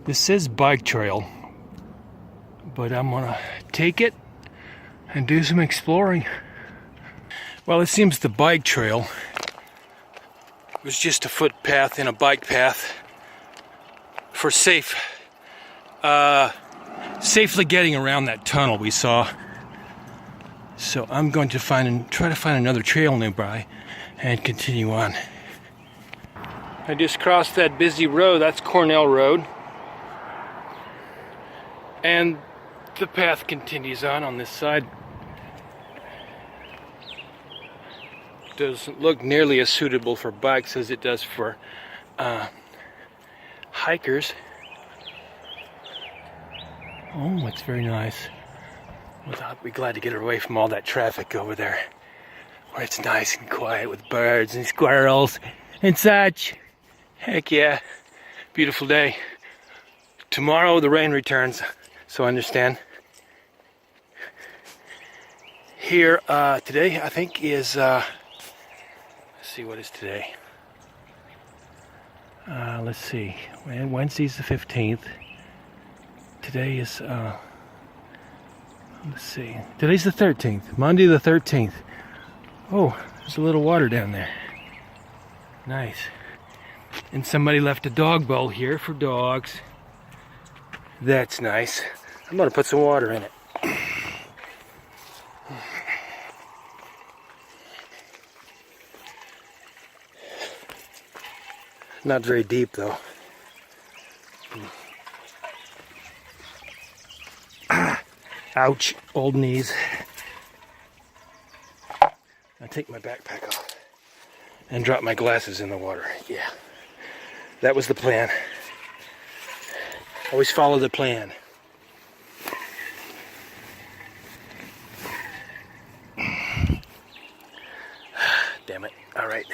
This says bike trail, but I'm gonna take it and do some exploring. Well, it seems the bike trail was just a footpath and a bike path for safely getting around that tunnel we saw. So I'm going to try to find another trail nearby and continue on. I just crossed that busy road. That's Cornell Road. And the path continues on this side. Doesn't look nearly as suitable for bikes as it does for hikers. Oh, it's very nice. I'll be glad to get away from all that traffic over there, where it's nice and quiet with birds and squirrels and such. Heck yeah, beautiful day. Tomorrow the rain returns, so I understand. Here today, I think is, let's see, what is today? Let's see, Wednesday's the 15th. Today is, let's see, today's the 13th, Monday the 13th. Oh, there's a little water down there. Nice. And somebody left a dog bowl here for dogs. That's nice. I'm gonna put some water in it. Not very deep though. Ouch, old knees. I take my backpack off and drop my glasses in the water. Yeah, that was the plan. Always follow the plan. Damn it. All right.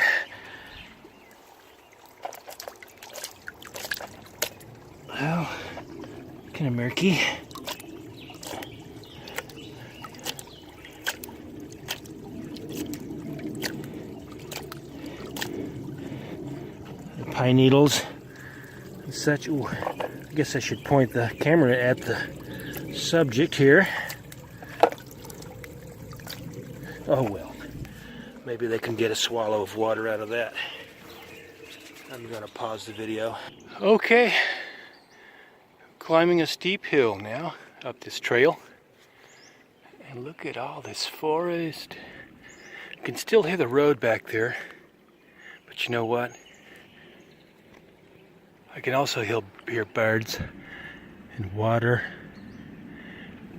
Well, kind of murky. The pine needles and such. Ooh, I guess I should point the camera at the subject here. Oh well. Maybe they can get a swallow of water out of that. I'm gonna pause the video. Okay. Climbing a steep hill now up this trail. And look at all this forest. You can still hear the road back there. But you know what? I can also hear birds and water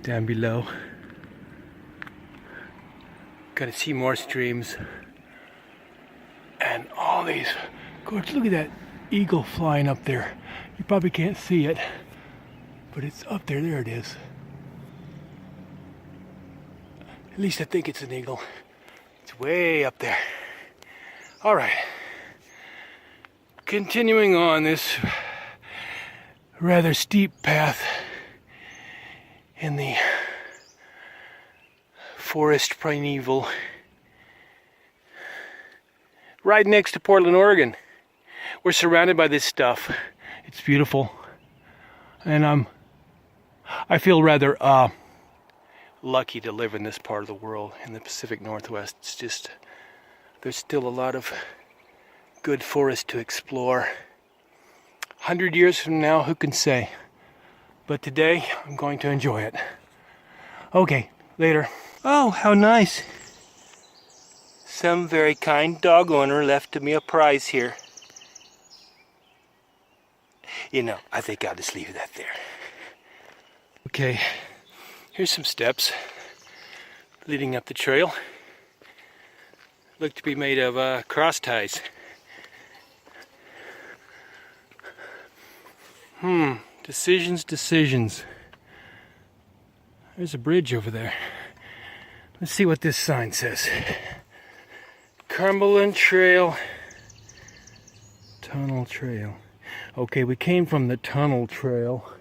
down below. Gonna see more streams. And all these. Gorge, look at that eagle flying up there. You probably can't see it. But it's up there. There it is. At least I think it's an eagle. It's way up there. All right. Continuing on this rather steep path in the forest primeval, right next to Portland, Oregon. We're surrounded by this stuff. It's beautiful. And I feel rather lucky to live in this part of the world, in the Pacific Northwest. It's just, there's still a lot of good forest to explore. 100 years from now, who can say? But today, I'm going to enjoy it. Okay, later. Oh, how nice. Some very kind dog owner left me a prize here. You know, I think I'll just leave that there. Okay, here's some steps leading up the trail. Look to be made of cross ties. Decisions. There's a bridge over there. Let's see what this sign says. Cumberland Trail, Tunnel Trail. Okay, we came from the tunnel trail,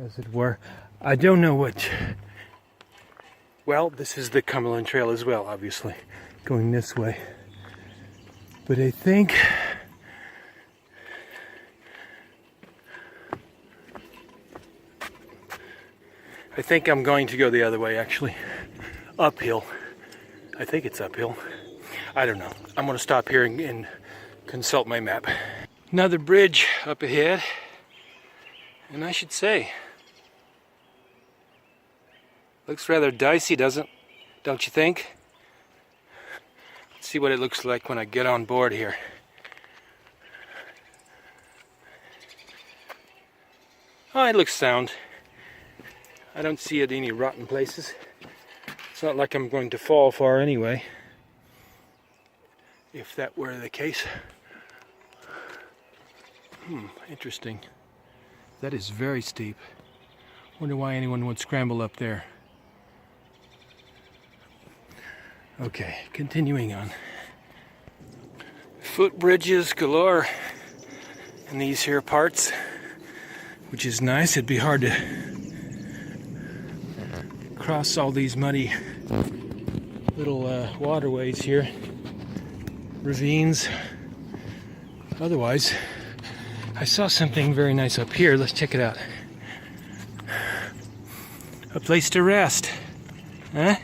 as it were. I don't know what. Well, this is the Cumberland Trail as well, obviously, going this way. But I think I think I'm going to go the other way, actually. Uphill. I think it's uphill. I don't know. I'm going to stop here and consult my map. Another bridge up ahead. And I should say, looks rather dicey, don't you think? Let's see what it looks like when I get on board here. Oh, it looks sound. I don't see it any rotten places. It's not like I'm going to fall far anyway, if that were the case. Interesting. That is very steep. Wonder why anyone would scramble up there. Okay, continuing on. Footbridges galore in these here parts, which is nice. It'd be hard to cross all these muddy little waterways here, ravines. Otherwise, I saw something very nice up here. Let's check it out. A place to rest, huh?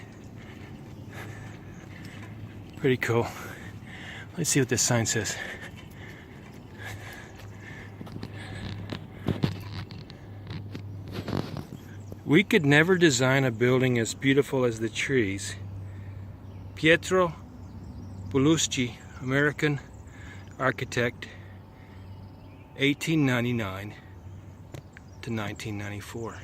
Pretty cool. Let's see what this sign says. We could never design a building as beautiful as the trees. Pietro Bulusci, American architect, 1899 to 1994.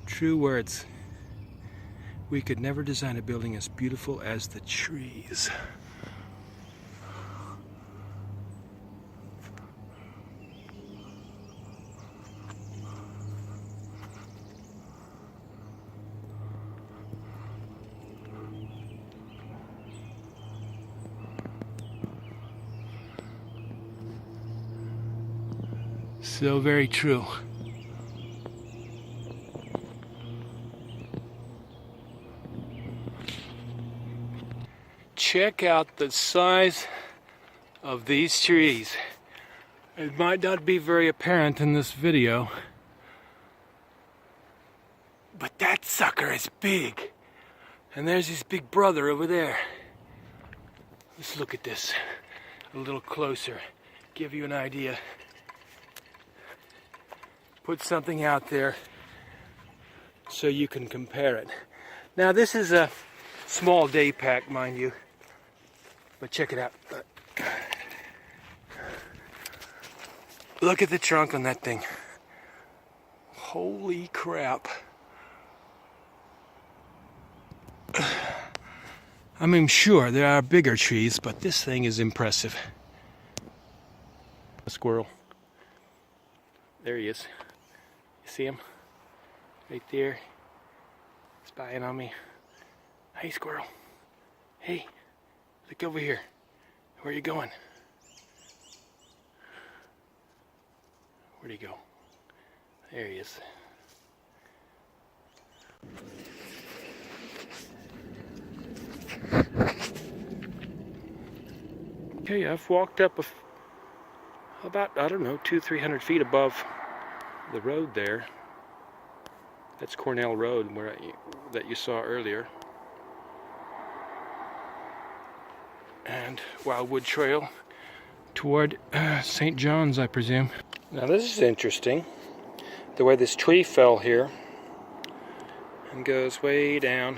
True words. We could never design a building as beautiful as the trees. So very true. Check out the size of these trees. It might not be very apparent in this video, but that sucker is big. And there's his big brother over there. Let's look at this a little closer, give you an idea. Put something out there so you can compare it. Now this is a small day pack, mind you, but check it out. Look at the trunk on that thing. Holy crap. I mean, sure, there are bigger trees, but this thing is impressive. A squirrel. There he is. You see him? Right there. Spying on me. Hey, squirrel. Hey, look over here. Where are you going? Where'd he go? There he is. Okay, I've walked up about, I don't know, 200-300 feet above the road there. That's Cornell Road that you saw earlier. And Wildwood Trail toward St. John's, I presume. Now this is interesting. The way this tree fell here and goes way down.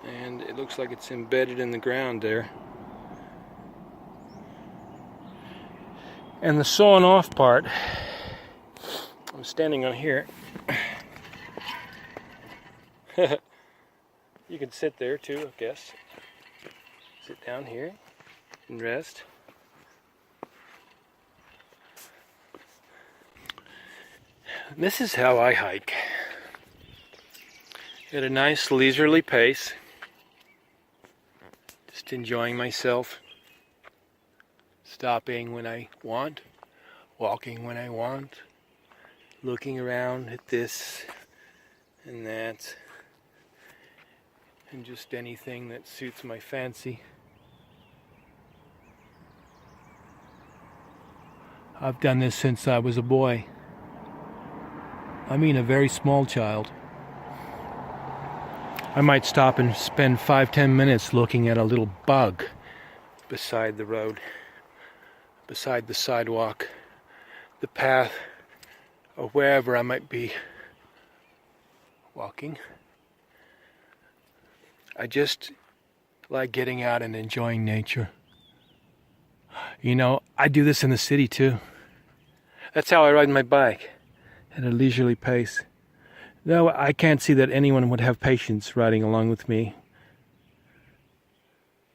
And it looks like it's embedded in the ground there. And the sawn off part, I'm standing on here. You can sit there too, I guess. Sit down here and rest. This is how I hike. At a nice leisurely pace. Just enjoying myself. Stopping when I want, walking when I want, looking around at this and that, and just anything that suits my fancy. I've done this since I was a boy. I mean, a very small child. I might stop and spend 5-10 minutes looking at a little bug beside the road, beside the sidewalk, the path, or wherever I might be walking. I just like getting out and enjoying nature. You know, I do this in the city too. That's how I ride my bike, at a leisurely pace. No, I can't see that anyone would have patience riding along with me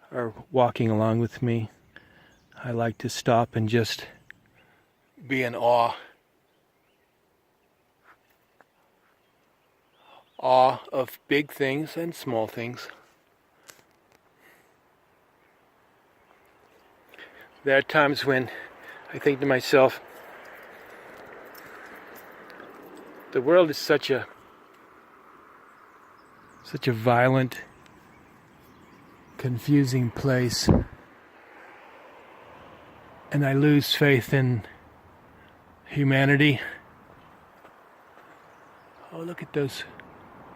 or walking along with me. I like to stop and just be in awe. Awe of big things and small things. There are times when I think to myself, the world is such a violent, confusing place, and I lose faith in humanity. Oh, look at those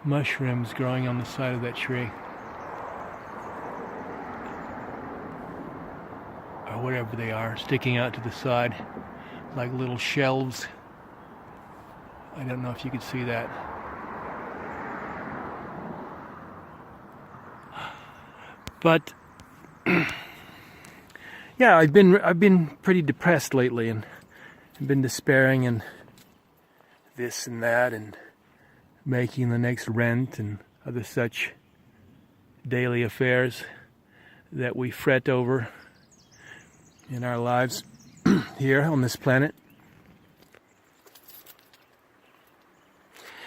mushrooms growing on the side of that tree. Or whatever they are, sticking out to the side like little shelves. I don't know if you could see that. But yeah, I've been pretty depressed lately, and I've been despairing and this and that, and making the next rent and other such daily affairs that we fret over in our lives here on this planet.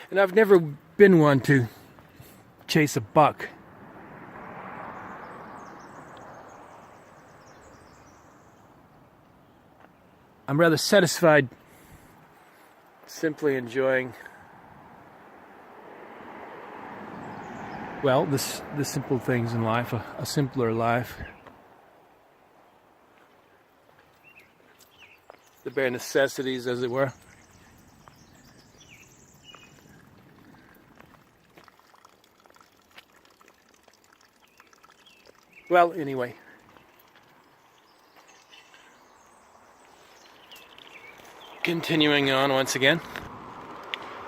And I've never been one to chase a buck. I'm rather satisfied simply enjoying, well, the simple things in life, a simpler life. The bare necessities, as it were. Well, anyway. Continuing on once again.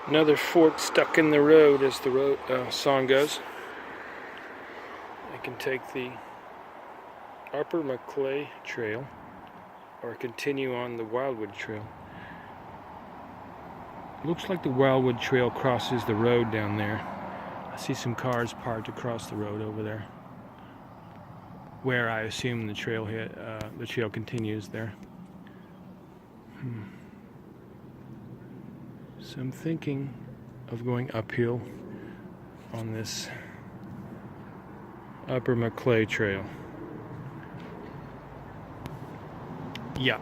Another fork stuck in the road, as the song goes. I can take the Upper Maclay Trail or continue on the Wildwood Trail. Looks like the Wildwood Trail crosses the road down there. I see some cars parked across the road over there, where I assume the trail continues there. So I'm thinking of going uphill on this Upper Maclay Trail. Yeah.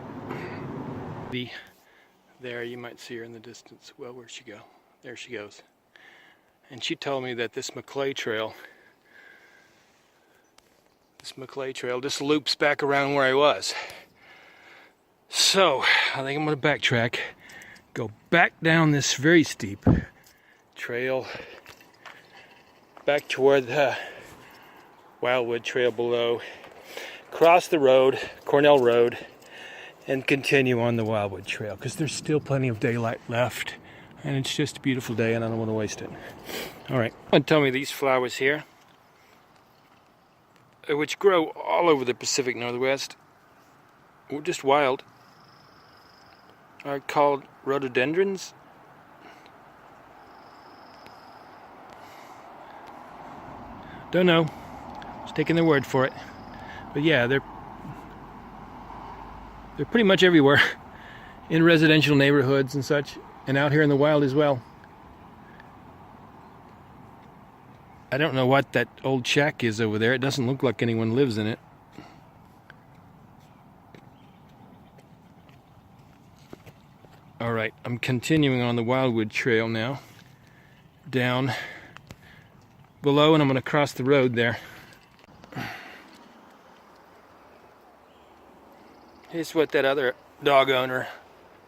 There you might see her in the distance. Well, where'd she go? There she goes. And she told me that this Maclay Trail just loops back around where I was. So I think I'm going to backtrack, go back down this very steep trail back toward the Wildwood Trail below, cross the road, Cornell Road, and continue on the Wildwood Trail, because there's still plenty of daylight left, and it's just a beautiful day and I don't want to waste it. Alright, tell me, these flowers here, which grow all over the Pacific Northwest, just wild, are called rhododendrons. Don't know, just taking their word for it. But yeah, they're pretty much everywhere in residential neighborhoods and such, and out here in the wild as well. I don't know what that old shack is over there. It doesn't look like anyone lives in it. Alright, I'm continuing on the Wildwood Trail now, down below, and I'm going to cross the road there. Here's what that other dog owner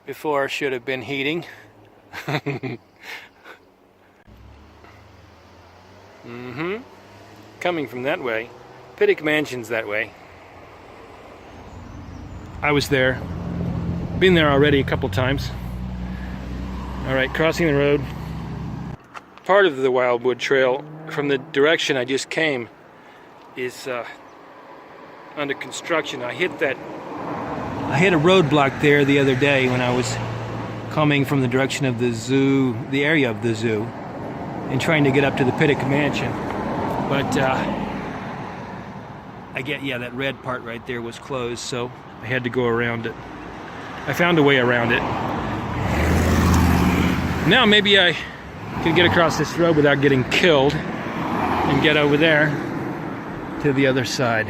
before should have been heating. Coming from that way. Pittock Mansion's that way. I was there. Been there already a couple times. Alright, crossing the road. Part of the Wildwood Trail from the direction I just came is under construction. I hit a roadblock there the other day when I was coming from the direction of the zoo, the area of the zoo, and trying to get up to the Pittock Mansion. But that red part right there was closed, so I had to go around it. I found a way around it. Now maybe I can get across this road without getting killed and get over there to the other side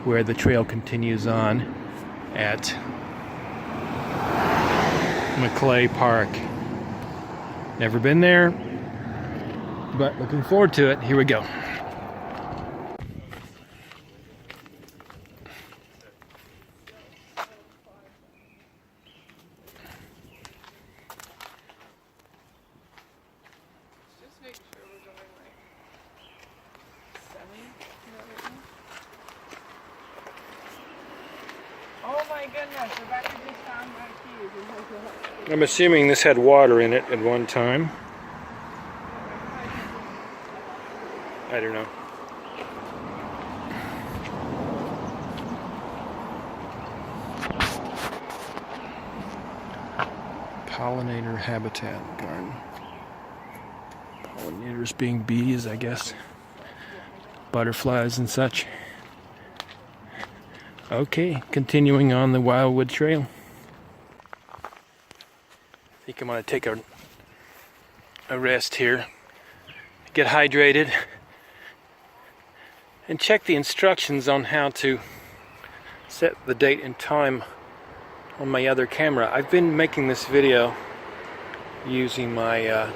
where the trail continues on at Maclay Park. Never been there, but looking forward to it. Here we go. Oh my goodness, Rebecca just found my keys. I'm assuming this had water in it at one time. I don't know. Pollinator habitat garden. Pollinators being bees, I guess. Butterflies and such. Okay, continuing on the Wildwood Trail. I think I'm going to take a rest here, get hydrated, and check the instructions on how to set the date and time on my other camera. I've been making this video using my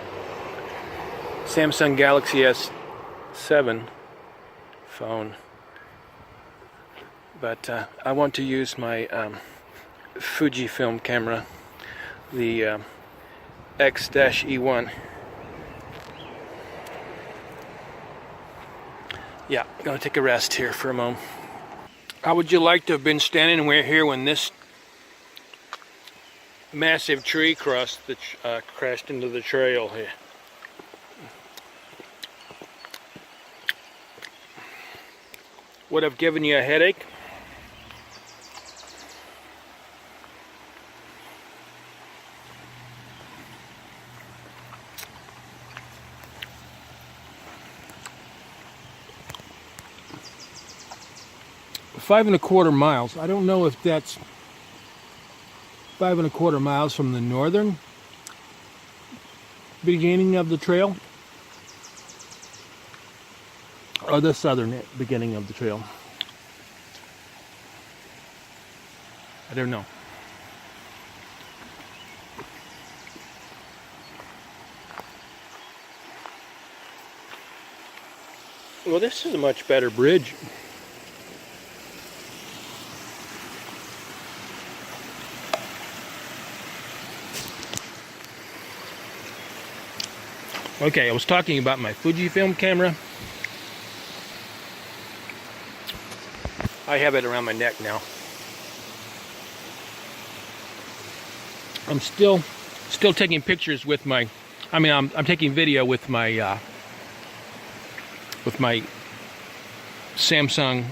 Samsung Galaxy S7 phone. But I want to use my Fujifilm camera, the X-E1. Yeah, I'm going to take a rest here for a moment. How would you like to have been standing here when this massive tree crashed into the trail here? Would have given you a headache? Five and a quarter miles. I don't know if that's 5.25 miles from the northern beginning of the trail or the southern beginning of the trail. I don't know. Well, this is a much better bridge. Okay, I was talking about my Fujifilm camera. I have it around my neck now. I'm still taking pictures with my, I'm taking video with my Samsung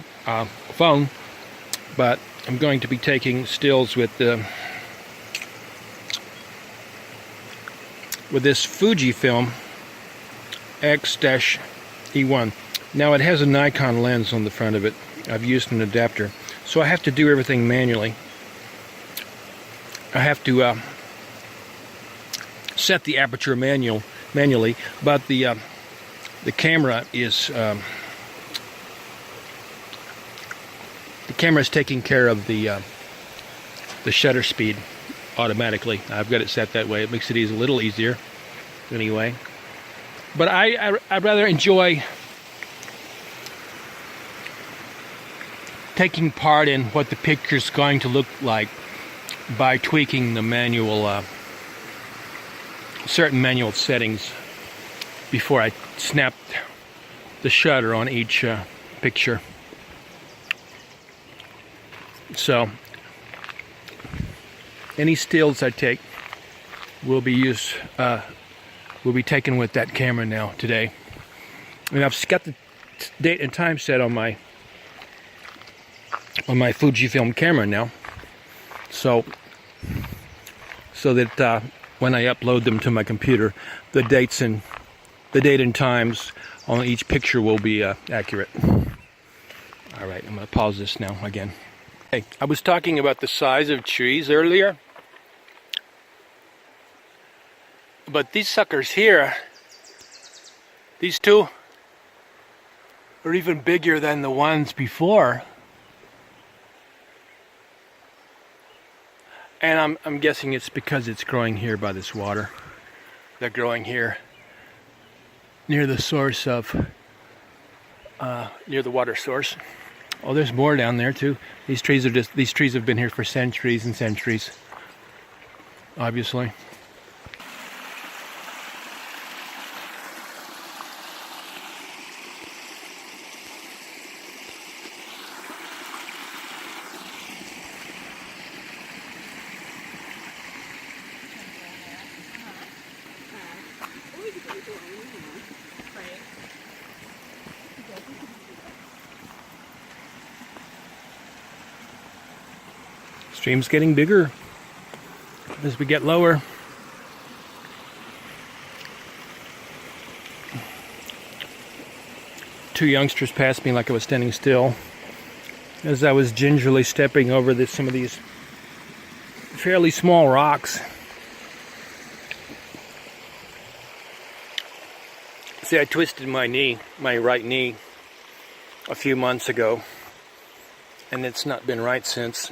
phone, but I'm going to be taking stills with this Fujifilm X-E1. Now it has a Nikon lens on the front of it. I've used an adapter, so I have to do everything manually. I have to set the aperture manually, but the camera is taking care of the shutter speed automatically. I've got it set that way. It makes it a little easier anyway. But I rather enjoy taking part in what the picture's going to look like by tweaking the manual, certain manual settings before I snapped the shutter on each picture. So any stills I take will be taken with that camera now today. And I've got the date and time set on my Fujifilm camera now, so that when I upload them to my computer, the date and times on each picture will be accurate. All right, I'm going to pause this now again. Hey, I was talking about the size of trees earlier, but these suckers here, these two, are even bigger than the ones before. And I'm guessing it's because it's growing here by this water. They're growing here near the source of, near the water source. Oh, there's more down there too. These trees have been here for centuries and centuries, obviously. Stream's getting bigger as we get lower. Two youngsters passed me like I was standing still as I was gingerly stepping over some of these fairly small rocks. See, I twisted my right knee, a few months ago, and it's not been right since.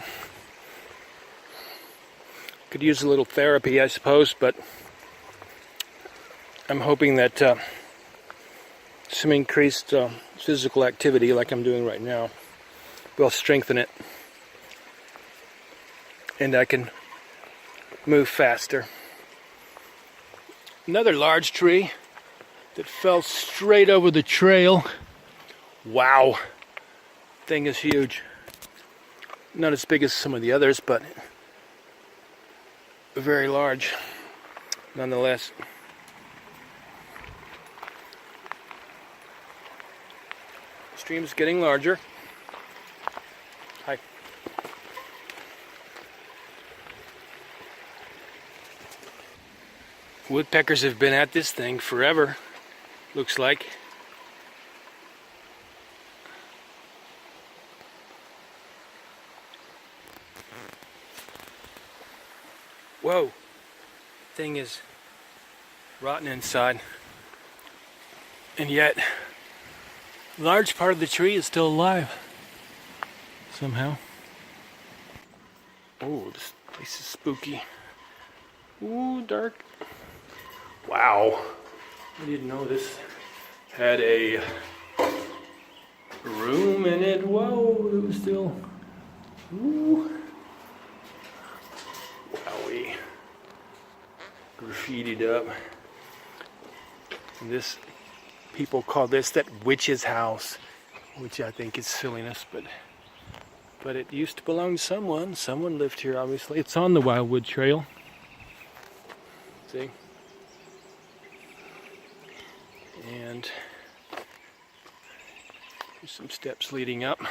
Could use a little therapy, I suppose, but I'm hoping that some increased physical activity, like I'm doing right now, will strengthen it, and I can move faster. Another large tree that fell straight over the trail. Wow, thing is huge. Not as big as some of the others, but very large nonetheless. Stream's getting larger. Hi. Woodpeckers have been at this thing forever, looks like. Whoa, thing is rotten inside, and yet a large part of the tree is still alive somehow. Oh, this place is spooky. Ooh, dark. Wow, I didn't know this had a room in it. Whoa, it was still. Ooh. Wowie. Graffitied up. And this, people call this that witch's house, which I think is silliness, but it used to belong to someone. Someone lived here, obviously. It's on the Wildwood Trail. See? And there's some steps leading up.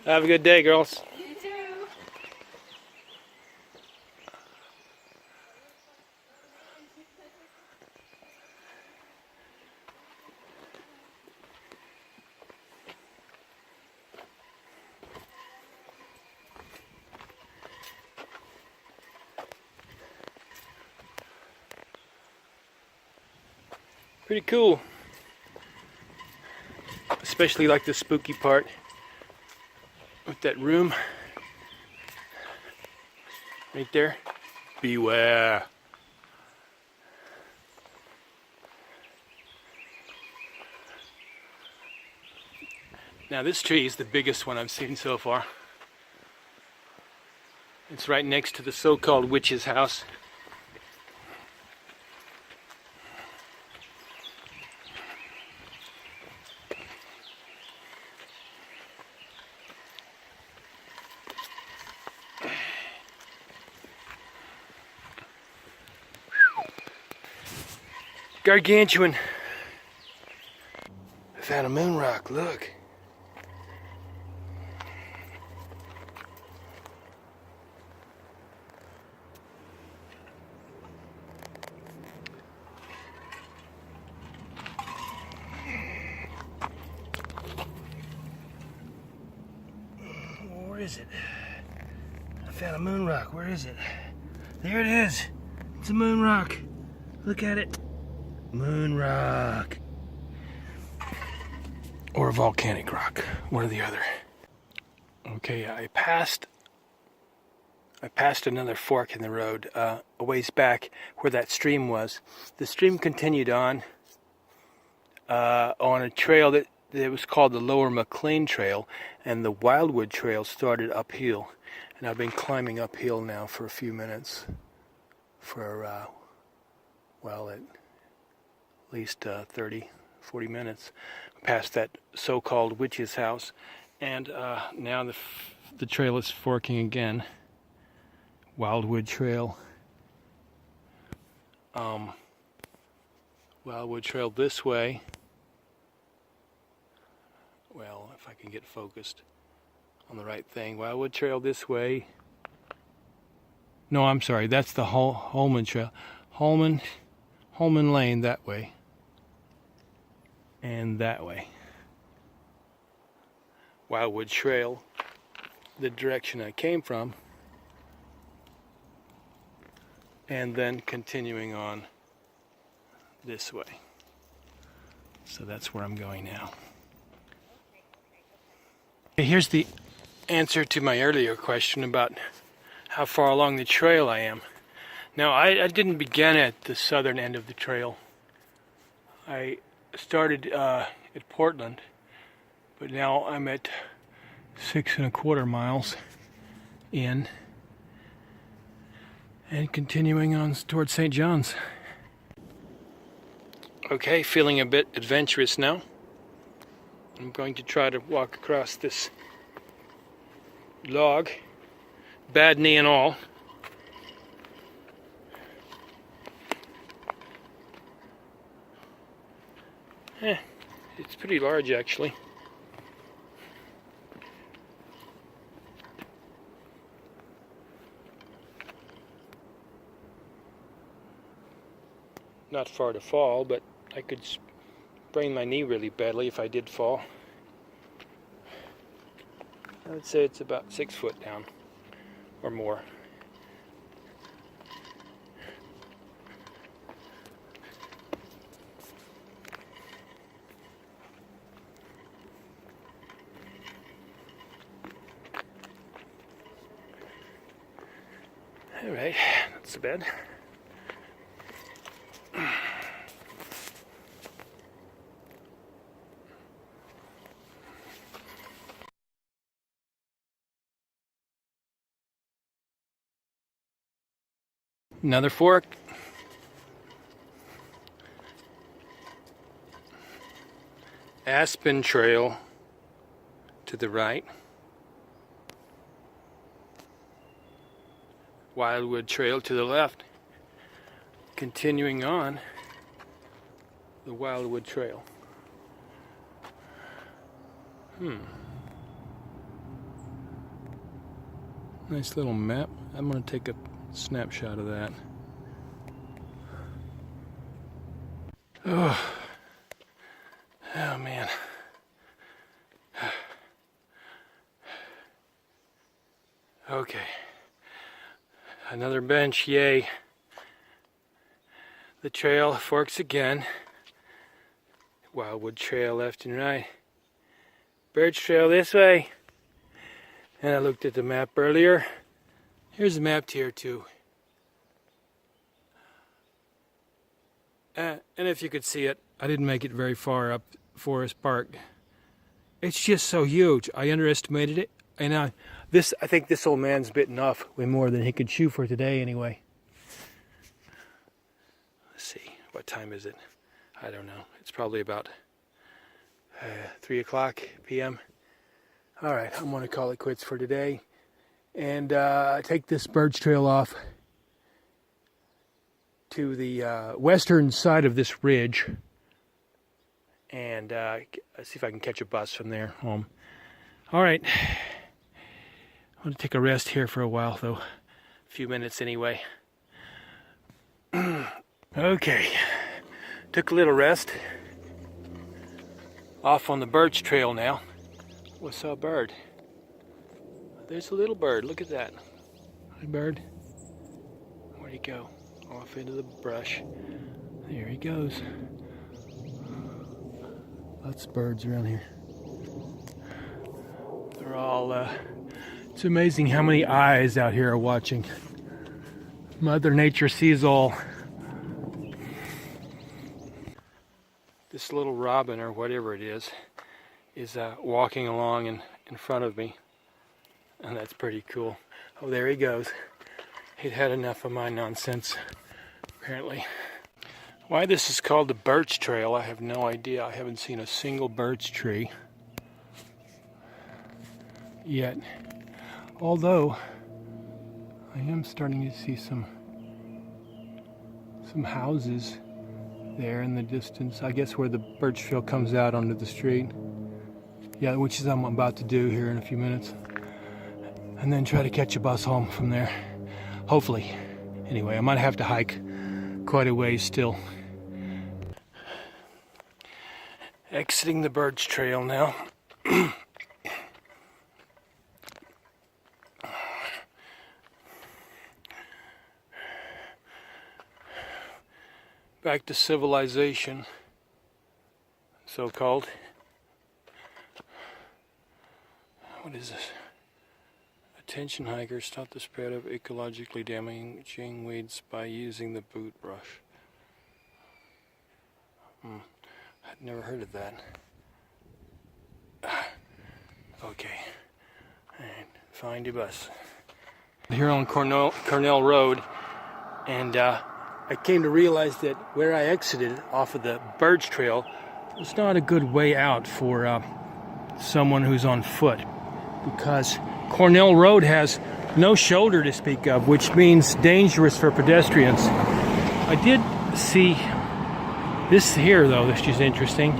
Have a good day, girls. You too. Pretty cool. Especially like the spooky part with that room right there. Beware. Now this tree is the biggest one I've seen so far. It's right next to the so-called witch's house. Gargantuan. I found a moon rock, look. Where is it? I found a moon rock. Where is it? There it is. It's a moon rock. Look at it. Moon rock. Or a volcanic rock. One or the other. Okay, I passed another fork in the road a ways back where that stream was. The stream continued on a trail that was called the Lower McLean Trail, and the Wildwood Trail started uphill. And I've been climbing uphill now for a few minutes for, well, at least 30, 40 minutes past that so-called witch's house. And now the trail is forking again. Wildwood Trail. Wildwood Trail this way. Well, if I can get focused on the right thing. Wildwood Trail this way. No, I'm sorry. That's the Holman Trail. Holman Lane that way. And that way. Wildwood Trail, the direction I came from. And then continuing on this way. So that's where I'm going now. Here's the answer to my earlier question about how far along the trail I am. Now, I didn't begin at the southern end of the trail. I started at Portland, but now I'm at 6¼ miles in and continuing on towards St. John's. Okay, feeling a bit adventurous now. I'm going to try to walk across this log, bad knee and all. It's pretty large actually. Not far to fall, but I could sprain my knee really badly if I did fall. I would say it's about 6 foot down or more. All right, not so bad. Another fork. Aspen Trail to the right. Wildwood Trail to the left. Continuing on the Wildwood Trail. Nice little map. I'm going to take a snapshot of that. Oh man. Okay. Another bench, yay. The trail forks again. Wildwood Trail left and right. Birch Trail this way. And I looked at the map earlier. Here's the map here too. And if you could see it, I didn't make it very far up Forest Park. It's just so huge. I underestimated it. And I think this old man's bitten off way more than he could chew for today anyway. Let's see, what time is it? I don't know. It's probably about 3 o'clock p.m. All right, I'm gonna call it quits for today and take this birch trail off to the western side of this ridge and see if I can catch a bus from there home. All right, I'm gonna take a rest here for a while though, a few minutes anyway. Okay, took a little rest. Off on the birch trail now. I saw a bird. There's a little bird, look at that. Hi bird, where'd he go? Off into the brush. There he goes. Lots of birds around here. They're all, it's amazing how many eyes out here are watching. Mother Nature sees all. This little robin, or whatever it is walking along in front of me. And that's pretty cool. Oh, there he goes. He'd had enough of my nonsense, apparently. Why this is called the birch trail, I have no idea. I haven't seen a single birch tree yet. Although, I am starting to see some houses there in the distance. I guess where the birch trail comes out onto the street. Yeah, which is I'm about to do here in a few minutes. And then try to catch a bus home from there. Hopefully. Anyway, I might have to hike quite a ways still. Exiting the birch trail now. Back to civilization, so-called. What is this? Attention hikers, stop the spread of ecologically damaging weeds by using the boot brush. I'd never heard of that. Okay, and find your bus. Here on Cornell Road, and I came to realize that where I exited off of the birch trail was not a good way out for someone who's on foot, because Cornell Road has no shoulder to speak of, which means dangerous for pedestrians. I did see this here, though, this is interesting.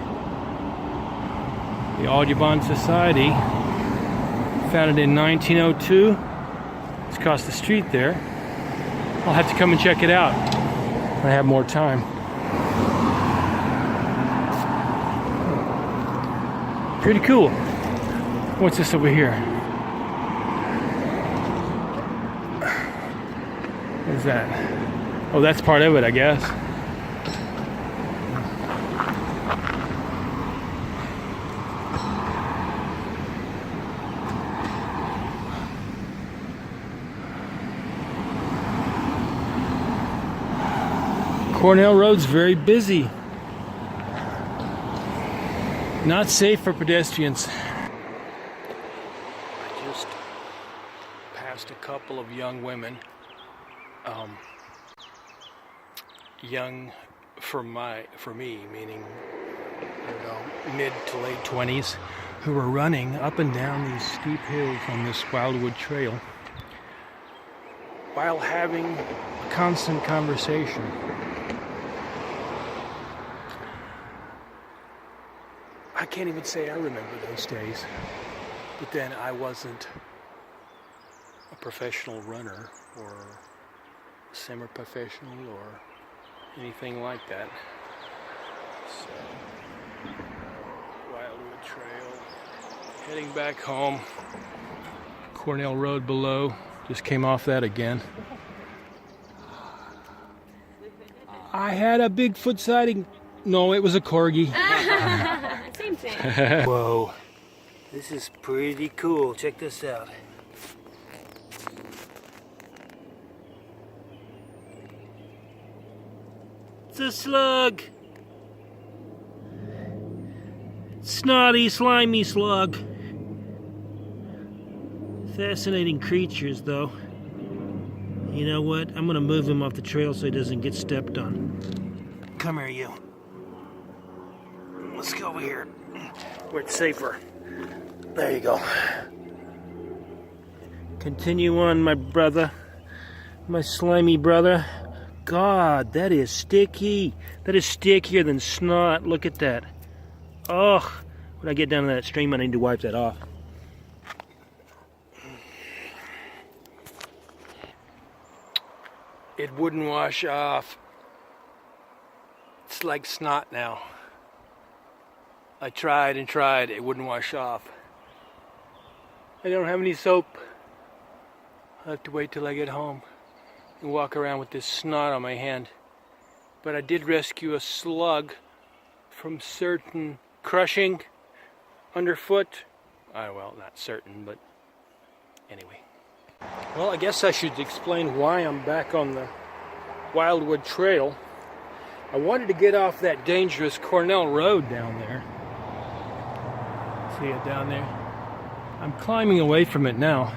The Audubon Society, founded in 1902. It's across the street there. I'll have to come and check it out when I have more time. Pretty cool. What's this over here? What is that? Oh, that's part of it, I guess. Cornell Road's very busy. Not safe for pedestrians. I just passed a couple of young women. Young for me, meaning, I don't know, mid to late 20s, who were running up and down these steep hills on this Wildwood Trail while having a constant conversation. I can't even say I remember those days, but then I wasn't a professional runner or a semi-professional or anything like that. So, Wildwood Trail, heading back home. Cornell Road below, just came off that again. I had a Bigfoot sighting No, it was a corgi. Same thing. Whoa. This is pretty cool. Check this out. It's a slug. Snotty, slimy slug. Fascinating creatures, though. You know what? I'm gonna move him off the trail so he doesn't get stepped on. Come here, you. Let's go over here where it's safer. There you go. Continue on, my brother. My slimy brother. God, that is sticky. That is stickier than snot. Look at that. Oh, when I get down to that stream, I need to wipe that off. It wouldn't wash off. It's like snot now. I tried and tried. It wouldn't wash off. I don't have any soap. I'll have to wait till I get home and walk around with this snot on my hand. But I did rescue a slug from certain crushing underfoot. Well, not certain, but anyway. Well, I guess I should explain why I'm back on the Wildwood Trail. I wanted to get off that dangerous Cornell Road down there. See it down there? I'm climbing away from it now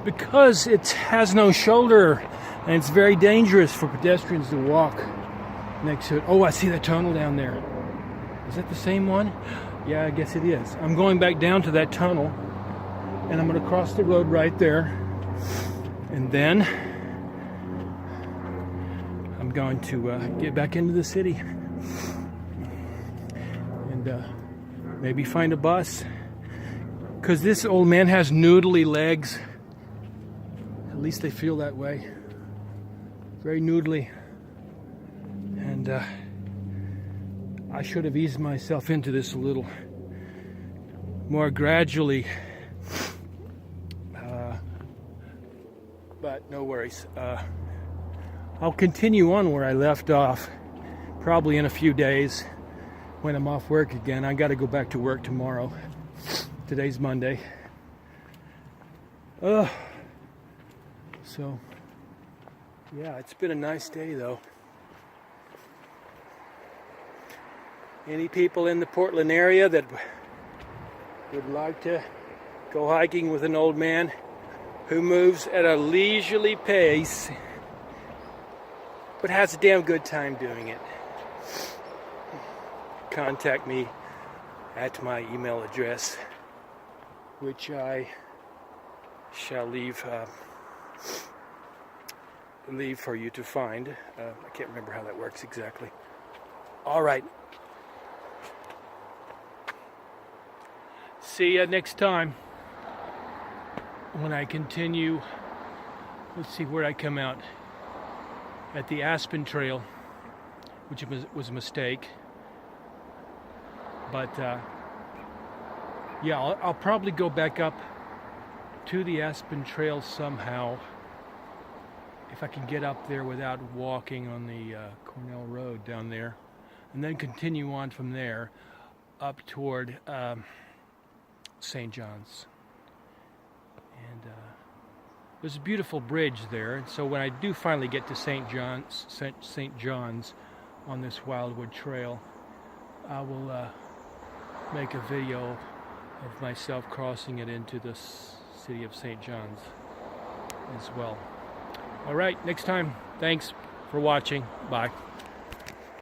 because it has no shoulder and it's very dangerous for pedestrians to walk next to it. Oh, I see the tunnel down there. Is that the same one? Yeah, I guess it is. I'm going back down to that tunnel and I'm going to cross the road right there, and then I'm going to get back into the city and maybe find a bus, because this old man has noodly legs. At least they feel that way. Very noodly. And I should have eased myself into this a little more gradually. But no worries. I'll continue on where I left off, probably in a few days when I'm off work again. I got to go back to work tomorrow. Today's Monday. So, yeah, it's been a nice day though. Any people in the Portland area that would like to go hiking with an old man who moves at a leisurely pace but has a damn good time doing it, contact me at my email address, which I shall leave for you to find. I can't remember how that works exactly. All right. See ya next time when I continue. Let's see where I come out. At the Aspen Trail, which was a mistake. But yeah, I'll probably go back up to the Aspen Trail somehow, if I can get up there without walking on the Cornell Road down there, and then continue on from there up toward St. John's. And there's a beautiful bridge there, and so when I do finally get to St. John's on this Wildwood Trail, I will make a video of myself crossing it into the city of St. John's as well. All right, next time. Thanks for watching. Bye.